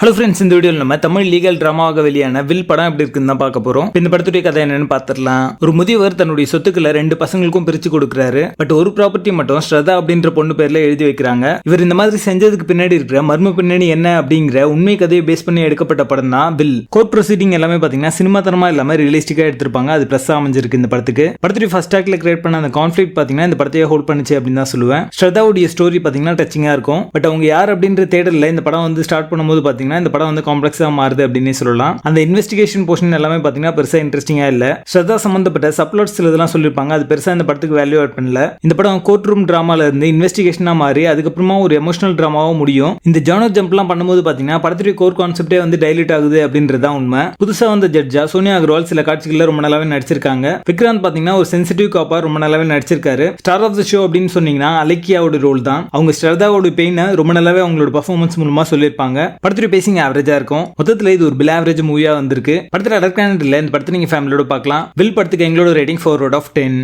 Hello friends, இந்த வீடியோவில் நம்ம தமிழ் லீகல் டிராமாவாக வெளியான வில் படம் எப்படி இருக்குன்னு தான் பார்க்க போறோம். இந்த படத்துடைய கதை என்னன்னு பார்த்துடலாம். ஒரு முதியவர் தன்னுடைய சொத்துக்களை 2 பசங்களுக்கும் பிரிச்சு கொடுக்குறாரு. பட் ஒரு ப்ராப்பர்ட்டி மட்டும் ஸ்ரதா அப்படின்ற பொண்ணு பேர்ல எழுதி வைக்கிறாங்க. இவர் இந்த மாதிரி செஞ்சதுக்கு பின்னாடி இருக்கிற மர்ம பின்னணி என்ன அப்படிங்கிற உண்மை கதையை பேஸ் பண்ணி எடுக்கப்பட்ட படம் தான் வில். கோர்ட் ப்ரொசீடிங் எல்லாமே பாத்தீங்கன்னா சினிமா தரமா இல்லாம ரியலிஸ்டிக்கா எடுத்திருப்பாங்க. அது பிளஸ் அமைஞ்சிருக்கு இந்த படத்துக்கு. படத்துடைய ஃபர்ஸ்ட் ஆக்ட்ல கிரியேட் பண்ண அந்த கான்ஃபிளிக்ட் பாத்தீங்கன்னா இந்த படத்தையே ஹோல்ட் பண்ணுச்சு அப்படின்னு தான் சொல்லுவேன். ஸ்ரதாவுடைய ஸ்டோரி பாத்தீங்கன்னா டச்சிங்கா இருக்கும். பட் அவங்க யார் அப்படின்ற தேடல இந்த படம் வந்து ஸ்டார்ட் பண்ணும்போது பாத்தீங்கன்னா இந்த படம் வந்து காம்ப்ளெக்ஸா மாறுது அப்படின்னு சொல்லலாம். அந்த இன்வெஸ்டிகேஷன் போர்ஷன் எல்லாமே பாத்தீங்கன்னா பெருசா இன்ட்ரெஸ்டிங்கா இல்ல. ஸ்ரதா சம்பந்தப்பட்ட சப்ளாட்ஸ் இதெல்லாம் சொல்லிருப்பாங்க. அது பெருசா இந்த படத்துக்கு வேல்யூ ஆட் பண்ணல. இந்த படம் கோர்ட் ரூம் டிராமால இருந்து இன்வெஸ்டிகேஷனா மாறி அதுக்கப்புறமா ஒரு எமோஷனல் டிராமாவும் முடியும். இந்த ஜானர் ஜம்ப்லாம் பண்ணும்போது பாத்தீங்கன்னா படத்துடைய கோர் கான்செப்டே வந்து டைலூட் ஆகுது அப்படின்றதான் உண்மை. புதுசா வந்த ஜட்ஜா சோனியா அகர்வால் சில காட்சிகள்ல ரொம்ப நல்லாவே நடிச்சிருக்காங்க. விக்ராந்த் பாத்தீங்கன்னா ஒரு சென்சிட்டிவ் காப்பா ரொம்ப நல்லாவே நடிச்சிருக்காரு. ஸ்டார் ஆஃப் தி ஷோ அப்படின்னு சொன்னீங்கன்னா அலெக்கியாவோட ரோல் தான். அவங்க ஸ்ரதாவோட பெயினை ரொம்ப நல்லாவே அவங்களோட பெர்ஃபார்மன்ஸ் மூலமா சொல்லியிருப்பாங்க. படத்துடைய பேசிங் ஆவரேஜா இருக்கும். மொத்தத்துல இது ஒரு பில் ஆவரேஜ் மூவியா வந்திருக்கு. படத்துல அடர்கான இல்ல. இந்த படத்தை நீங்க ஃபேமிலியோட பார்க்கலாம். வில் படத்துக்கு எங்களோட ரேட்டிங் 4/10.